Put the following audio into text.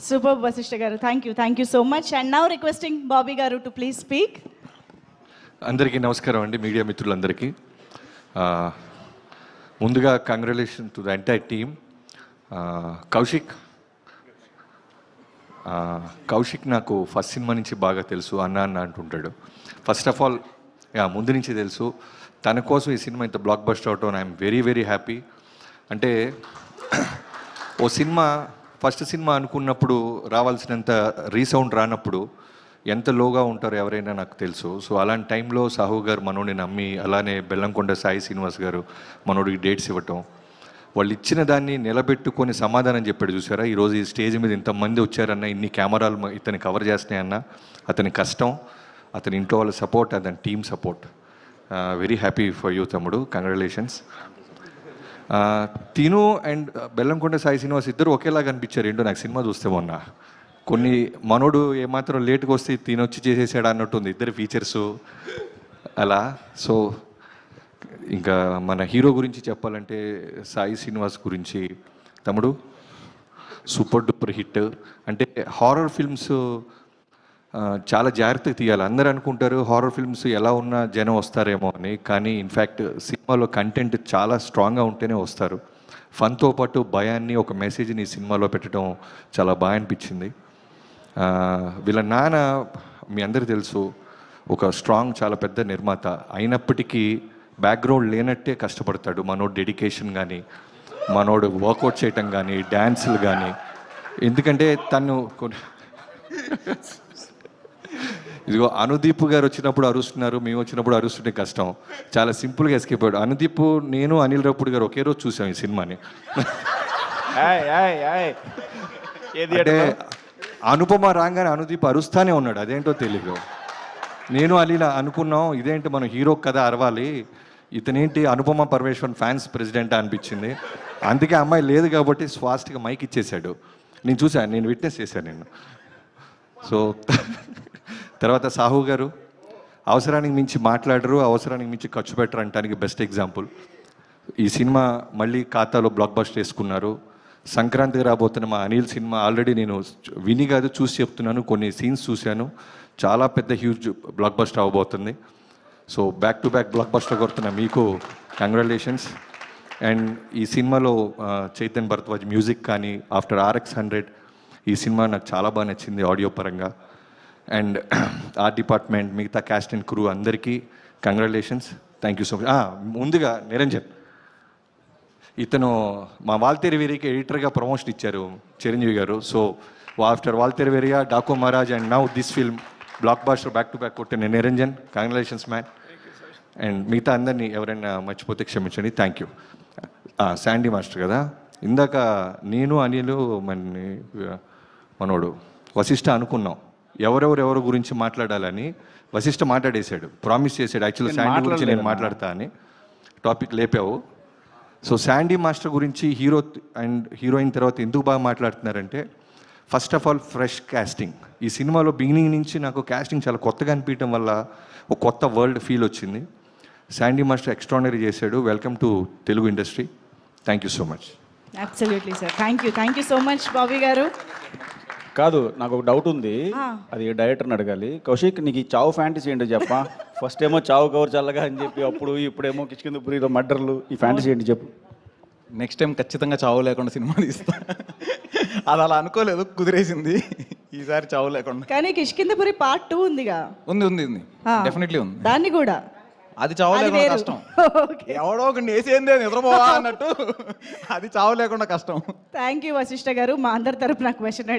Super Vashishtha గారు, thank you so much. And now requesting Bobby గారు to please speak. అందరికీ నమస్కారం అండి, మీడియా మిత్రులందరికీ. ముందుగా congratulation to the entire team. Kaushik నాకు ఫస్ట్ సినిమా నుంచి బాగా తెలుసు, అన్న అన్న అంటుంటాడు. ఫస్ట్ ఆఫ్ ఆల్ ముందు నుంచి తెలుసు. తన కోసం ఈ సినిమా ఇంత బ్లాక్ బస్టర్ అవటం ఐఎమ్ వెరీ వెరీ హ్యాపీ. అంటే ఓ సినిమా ఫస్ట్ సినిమా అనుకున్నప్పుడు రావాల్సినంత రీసౌండ్ రానప్పుడు ఎంత లోగా ఉంటారో ఎవరైనా నాకు తెలుసు. సో అలాంటి టైంలో సాహు గారు మనోడిని నమ్మి, అలానే బెల్లంకొండ సాయి శ్రీనివాస్ గారు మనోడికి డేట్స్ ఇవ్వటం, వాళ్ళు ఇచ్చిన దాన్ని నిలబెట్టుకొని సమాధానం చెప్పాడు. చూసారా, ఈరోజు ఈ స్టేజ్ మీద ఇంతమంది వచ్చారన్న, ఇన్ని కెమెరాలు ఇతన్ని కవర్ చేస్తున్నాయన్న, అతని కష్టం, అతని ఇంట్లో వాళ్ళ సపోర్ట్, అతని team support. Very happy for you తమ్ముడు, కంగ్రాచులేషన్స్. తిను అండ్ బెల్లంకొండ సాయి శ్రీనివాస్ ఇద్దరు ఒకేలాగా అనిపించారు. ఏంటో నాకు సినిమా చూస్తే మొన్న కొన్ని మనోడు ఏమాత్రం లేట్గా వస్తే తినొచ్చి చేసేసాడు అన్నట్టుంది ఇద్దరు ఫీచర్సు అలా. సో ఇంకా మన హీరో గురించి చెప్పాలంటే సాయి శ్రీనివాస్ గురించి, తమ్ముడు సూపర్ డూపర్ హిట్. అంటే హారర్ ఫిల్మ్స్ చాలా జాగ్రత్తగా తీయాలి. అందరూ అనుకుంటారు హారర్ ఫిల్మ్స్ ఎలా ఉన్నా జనం వస్తారేమో అని, కానీ ఇన్ఫ్యాక్ట్ సినిమాలో కంటెంట్ చాలా స్ట్రాంగ్గా ఉంటేనే వస్తారు. ఫన్తో పాటు భయాన్ని, ఒక మెసేజ్ని ఈ సినిమాలో పెట్టడం చాలా బాగా అనిపించింది. వీళ్ళ నాన్న మీ అందరికీ తెలుసు, ఒక స్ట్రాంగ్ చాలా పెద్ద నిర్మాత అయినప్పటికీ బ్యాక్గ్రౌండ్ లేనట్టే కష్టపడతాడు. మనోడు డెడికేషన్ కానీ, మనోడు వర్కౌట్ చేయటం కానీ, డ్యాన్సులు కానీ. ఎందుకంటే తను ఇదిగో అనుదీప్ గారు వచ్చినప్పుడు అరుస్తున్నారు, మేము వచ్చినప్పుడు అరుస్తుంటే కష్టం. చాలా సింపుల్గా ఎస్కేప్ అయ్యాడు అనుదీప్. నేను అనిల్ రావుపూడి గారు ఒకే రోజు చూసాం ఈ సినిమాని. అంటే అనుపమ రాగానే అనుదీప్ అరుస్తానే ఉన్నాడు, అదేంటో తెలియదు. నేను అలీలా అనుకున్నాం, ఇదేంటి మనం హీరో కదా అరవాలి, ఇతనేంటి అనుపమ పరమేశ్వరన్ ఫ్యాన్స్ ప్రెసిడెంట్ అనిపించింది. అందుకే అమ్మాయి లేదు కాబట్టి ఫాస్ట్గా మైక్ ఇచ్చేసాడు. నేను చూశాను, నేను విట్నెస్ చేశాను నేను. సో తర్వాత సాహు గారు అవసరానికి మించి మాట్లాడరు, అవసరానికి మించి ఖర్చు పెట్టరు అంటానికి బెస్ట్ ఎగ్జాంపుల్. ఈ సినిమా మళ్ళీ ఖాతాలో బ్లాక్ బస్టర్ వేసుకున్నారు. సంక్రాంతికి రాబోతున్న మా అనిల్ సినిమా ఆల్రెడీ నేను విని కాదు చూసి చెప్తున్నాను, కొన్ని సీన్స్ చూశాను, చాలా పెద్ద హ్యూజ్ బ్లాక్ బస్టర్ అవ్వబోతుంది. So back to back blockbuster కొడుతున్న మీకు కంగ్రాచులేషన్స్. అండ్ ఈ సినిమాలో చైతన్ భరద్వాజ్ మ్యూజిక్ కానీ, ఆఫ్టర్ RX100 ఈ సినిమా నాకు చాలా బాగా నచ్చింది ఆడియో పరంగా. అండ్ ఆర్ట్ డిపార్ట్మెంట్, మిగతా క్యాస్ట్ అండ్ క్రూ అందరికీ congratulations, thank you so much. ముందుగా నిరంజన్, ఇతను మా వాల్తేరు వేరియకి ఎడిటర్గా ప్రమోషన్ ఇచ్చారు Chiranjeevi garu. So after Waltair Veerayya, Daaku Maharaaj and now this film blockbuster back to back కొట్టిన నిరంజన్, కంగ్రాచులేషన్స్ మ్యాన్. అండ్ మిగతా అందరినీ ఎవరైనా మర్చిపోతే క్షమించండి, థ్యాంక్ యూ. శాండీ మాస్టర్ కదా, ఇందాక నేను అనిలు మనోడు వశిష్ఠ అనుకున్నాం ఎవరెవరు గురించి మాట్లాడాలని. వశిష్ఠ మాట్లాడేశాడు, ప్రామిస్ చేశాడు యాక్చువల్లీ శాండీ గురించి నేను మాట్లాడతా అని. టాపిక్ లేపావు. సో శాండీ మాస్టర్ గురించి హీరో అండ్ హీరోయిన్ తర్వాత ఎందుకు బాగా మాట్లాడుతున్నారంటే, first of all fresh casting. ఈ సినిమాలో బిగినింగ్ నుంచి నాకు కాస్టింగ్ చాలా కొత్తగా అనిపించడం వల్ల ఒక కొత్త వరల్డ్ ఫీల్ వచ్చింది. శాండీ మాస్టర్ ఎక్స్ట్రాడినరీ చేశాడు. Welcome to Telugu industry. Thank you so much. Absolutely sir, thank you so much Bobby గారు. కాదు, నాకు ఒక డౌట్ ఉంది, అది డైరెక్టర్ని అడగాలి. కౌశిక్, నీకు ఈ చావు ఫ్యాంటసీ ఏంటో చెప్పా. ఫస్ట్ ఏమో చావు కవర్ చల్లగా అని చెప్పి, ఇప్పుడేమో కిష్కిందపురిలో మర్డర్లు, ఈ ఫ్యాంటసీ ఏంటి చెప్పు. నెక్స్ట్ టైం ఖచ్చితంగా చావు లేకుండా సినిమా తీస్తా. అది అలా అనుకోలేదు, కుదిరేసింది ఈసారి చావు లేకుండా. కానీ కిష్కిందపురి పార్ట్ 2 ఉందిగా. ఉంది డెఫినెట్లీ ఉంది. దాన్ని కూడా అది చావు లేకుండా కష్టం. ఎవడో ఒక నేసేందే నిద్రపోవా అన్నట్టు, అది చావు లేకుండా కష్టం. థ్యాంక్ యూ వశిష్ఠ గారు, మా అందరి తరపున క్వశ్చన్